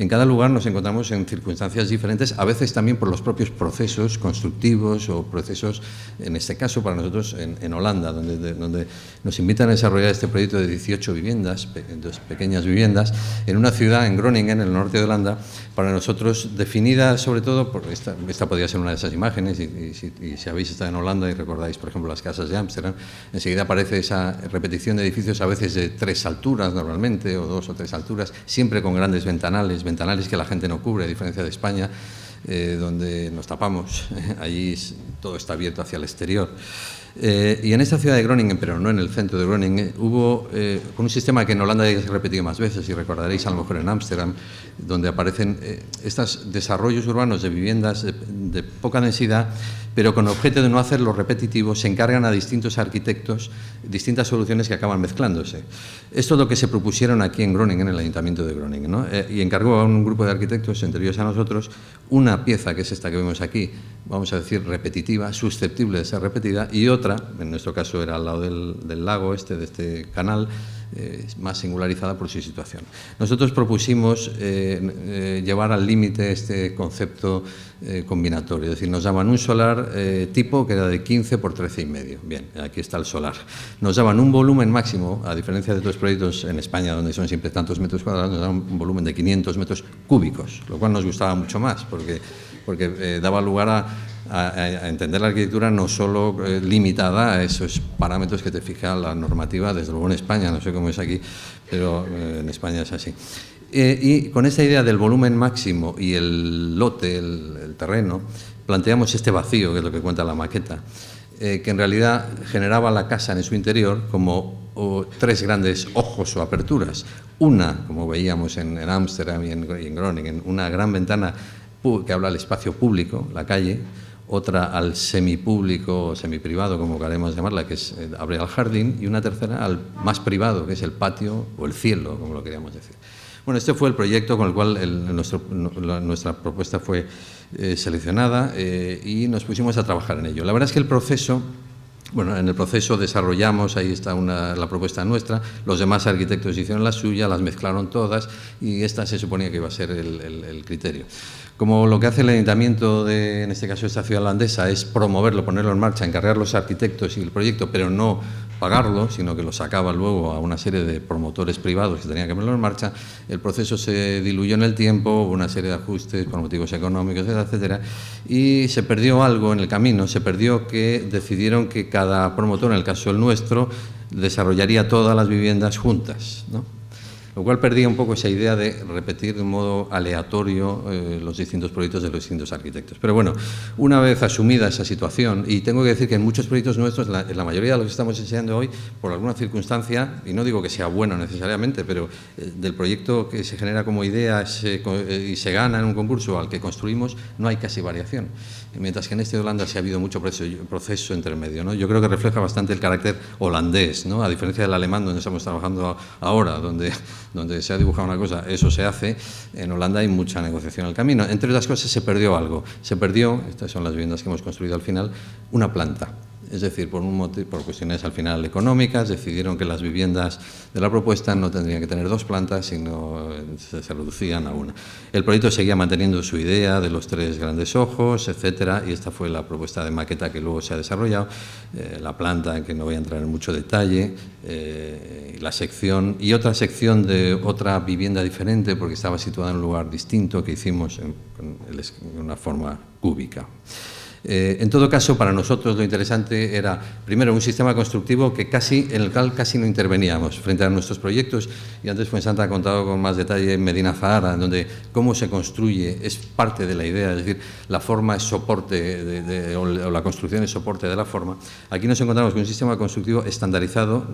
En cada lugar nos encontramos en circunstancias diferentes, a veces también por los propios procesos constructivos o procesos, en este caso para nosotros en Holanda, donde nos invitan a desarrollar este proyecto de 18 viviendas, pequeñas viviendas, en una ciudad, en Groningen, en el norte de Holanda, para nosotros definida sobre todo, por esta podría ser una de esas imágenes, y si habéis estado en Holanda y recordáis, por ejemplo, las casas de Ámsterdam, enseguida aparece esa repetición de edificios a veces de 3 alturas normalmente, o 2 o 3 alturas, siempre con grandes ventanales que la gente no cubre, a diferencia de España, donde nos tapamos, allí todo está abierto hacia el exterior. Y en esta ciudad de Groningen, pero no en el centro de Groningen, hubo con un sistema que en Holanda ya se ha repetido más veces, y recordaréis a lo mejor en Ámsterdam, donde aparecen estos desarrollos urbanos de viviendas de poca densidad, pero con objeto de no hacerlo repetitivo, se encargan a distintos arquitectos distintas soluciones que acaban mezclándose. Esto es lo que se propusieron aquí en Groningen, en el Ayuntamiento de Groningen, ¿no? Y encargó a un grupo de arquitectos, entre ellos a nosotros, una pieza, que es esta que vemos aquí, vamos a decir repetitiva, susceptible de ser repetida, y otra, en nuestro caso era al lado del lago de este canal, más singularizada por su situación. Nosotros propusimos llevar al límite este concepto combinatorio, es decir, nos daban un solar tipo que era de 15 por 13,5. Bien, aquí está el solar. Nos daban un volumen máximo, a diferencia de otros proyectos en España, donde son siempre tantos metros cuadrados, nos daban un volumen de 500 metros cúbicos, lo cual nos gustaba mucho más, porque daba lugar a entender la arquitectura no solo limitada a esos parámetros que te fija la normativa, desde luego en España, no sé cómo es aquí, pero en España es así. Y con esta idea del volumen máximo y el lote, el terreno, planteamos este vacío, que es lo que cuenta la maqueta, que en realidad generaba la casa en su interior como 3 grandes ojos o aperturas. Una, como veíamos en Ámsterdam y en Groningen, una gran ventana que habla al espacio público, la calle, otra al semipúblico o semiprivado, como queremos llamarla, que abre al jardín, y una tercera al más privado, que es el patio o el cielo, como lo queríamos decir. Bueno, este fue el proyecto con el cual nuestra propuesta fue seleccionada y nos pusimos a trabajar en ello. La verdad es que el proceso, bueno, en el proceso desarrollamos, ahí está la propuesta nuestra, los demás arquitectos hicieron la suya, las mezclaron todas y esta se suponía que iba a ser el criterio. Como lo que hace el ayuntamiento en este caso esta ciudad holandesa, es promoverlo, ponerlo en marcha, encargar los arquitectos y el proyecto, pero no pagarlo, sino que lo sacaba luego a una serie de promotores privados que tenían que ponerlo en marcha, el proceso se diluyó en el tiempo, hubo una serie de ajustes por motivos económicos, etcétera, etcétera, y se perdió algo en el camino, se perdió que decidieron que cada promotor, en el caso el nuestro, desarrollaría todas las viviendas juntas, ¿no? Lo cual perdía un poco esa idea de repetir de un modo aleatorio los distintos proyectos de los distintos arquitectos. Pero bueno, una vez asumida esa situación, y tengo que decir que en muchos proyectos nuestros, la mayoría de los que estamos enseñando hoy, por alguna circunstancia, y no digo que sea bueno necesariamente, pero del proyecto que se genera como idea y se gana en un concurso al que construimos, no hay casi variación. Mientras que en este de Holanda sí ha habido mucho proceso intermedio, ¿no? Yo creo que refleja bastante el carácter holandés, ¿no? A diferencia del alemán, donde estamos trabajando ahora, donde se ha dibujado una cosa, eso se hace. En Holanda hay mucha negociación en el camino. Entre otras cosas, se perdió algo. Se perdió, estas son las viviendas que hemos construido al final, una planta. Es decir, por cuestiones al final económicas, decidieron que las viviendas de la propuesta no tendrían que tener 2 plantas, sino se reducían a una. El proyecto seguía manteniendo su idea de los 3 grandes ojos, etcétera, y esta fue la propuesta de maqueta que luego se ha desarrollado. La planta, en que no voy a entrar en mucho detalle, la sección y otra sección de otra vivienda diferente, porque estaba situada en un lugar distinto, que hicimos en una forma cúbica. En todo caso, para nosotros lo interesante era, primero, un sistema constructivo en el cual casi no interveníamos frente a nuestros proyectos, y antes Fuensanta ha contado con más detalle en Medina Zahara, en donde cómo se construye es parte de la idea, es decir, la forma es soporte o la construcción es soporte de la forma. Aquí nos encontramos con un sistema constructivo estandarizado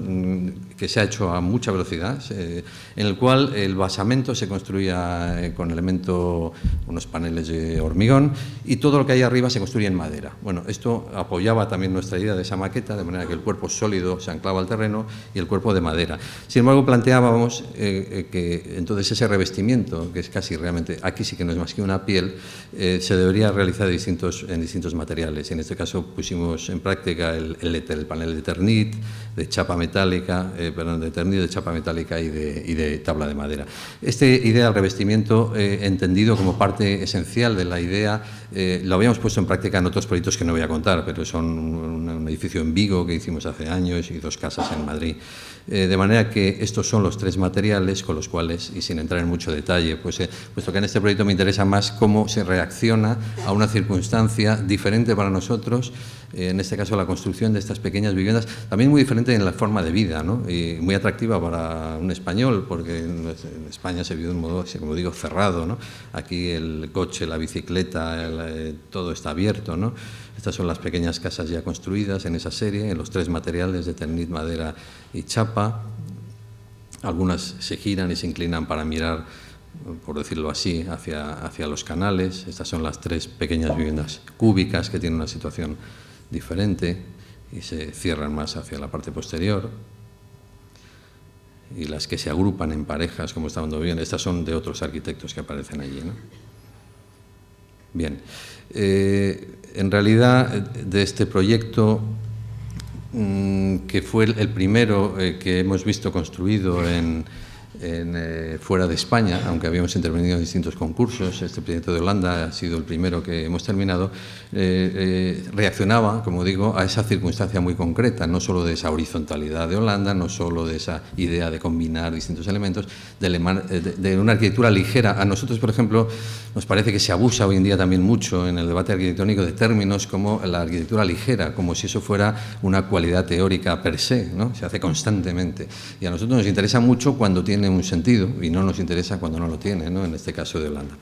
que se ha hecho a mucha velocidad, en el cual el basamento se construía con unos paneles de hormigón, y todo lo que hay arriba se construye en madera. Bueno, esto apoyaba también nuestra idea de esa maqueta, de manera que el cuerpo sólido se anclaba al terreno y el cuerpo de madera. Sin embargo, planteábamos que entonces ese revestimiento, que es casi realmente, aquí sí que no es más que una piel, se debería realizar en distintos materiales. Y en este caso pusimos en práctica el panel de Eternit, de chapa metálica, de Eternit, de chapa metálica y de tabla de madera. Esta idea del revestimiento, entendido como parte esencial de la idea, lo habíamos puesto en práctica en otros proyectos que no voy a contar, pero son un edificio en Vigo que hicimos hace años y 2 casas en Madrid. De manera que estos son los 3 materiales con los cuales, y sin entrar en mucho detalle, puesto que en este proyecto me interesa más cómo se reacciona a una circunstancia diferente para nosotros, en este caso la construcción de estas pequeñas viviendas, también muy diferente en la forma de vida, ¿no? Y muy atractiva para un español, porque en España se vive de un modo, como digo, cerrado, ¿no? Aquí el coche, la bicicleta, todo está abierto, ¿no? Estas son las pequeñas casas ya construidas en esa serie, en los 3 materiales de Eternit, madera y chapa. Algunas se giran y se inclinan para mirar, por decirlo así, hacia los canales. Estas son las 3 pequeñas viviendas cúbicas que tienen una situación diferente y se cierran más hacia la parte posterior. Y las que se agrupan en parejas, como estaban viendo, estas son de otros arquitectos que aparecen allí, ¿no? Bien, en realidad de este proyecto, que fue el primero que hemos visto construido fuera de España, aunque habíamos intervenido en distintos concursos, este proyecto de Holanda ha sido el primero que hemos terminado, reaccionaba, como digo, a esa circunstancia muy concreta, no solo de esa horizontalidad de Holanda, no solo de esa idea de combinar distintos elementos, de una arquitectura ligera. A nosotros, por ejemplo, nos parece que se abusa hoy en día también mucho en el debate arquitectónico de términos como la arquitectura ligera, como si eso fuera una cualidad teórica per se, ¿no? Se hace constantemente. Y a nosotros nos interesa mucho cuando tiene un sentido y no nos interesa cuando no lo tiene, ¿no? En este caso de Holanda.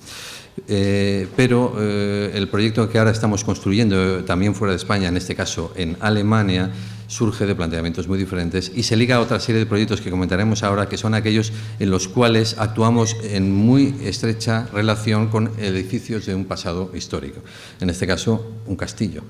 Pero el proyecto que ahora estamos construyendo también fuera de España, en este caso en Alemania, surge de planteamientos muy diferentes y se liga a otra serie de proyectos que comentaremos ahora, que son aquellos en los cuales actuamos en muy estrecha relación con edificios de un pasado histórico, en este caso un castillo.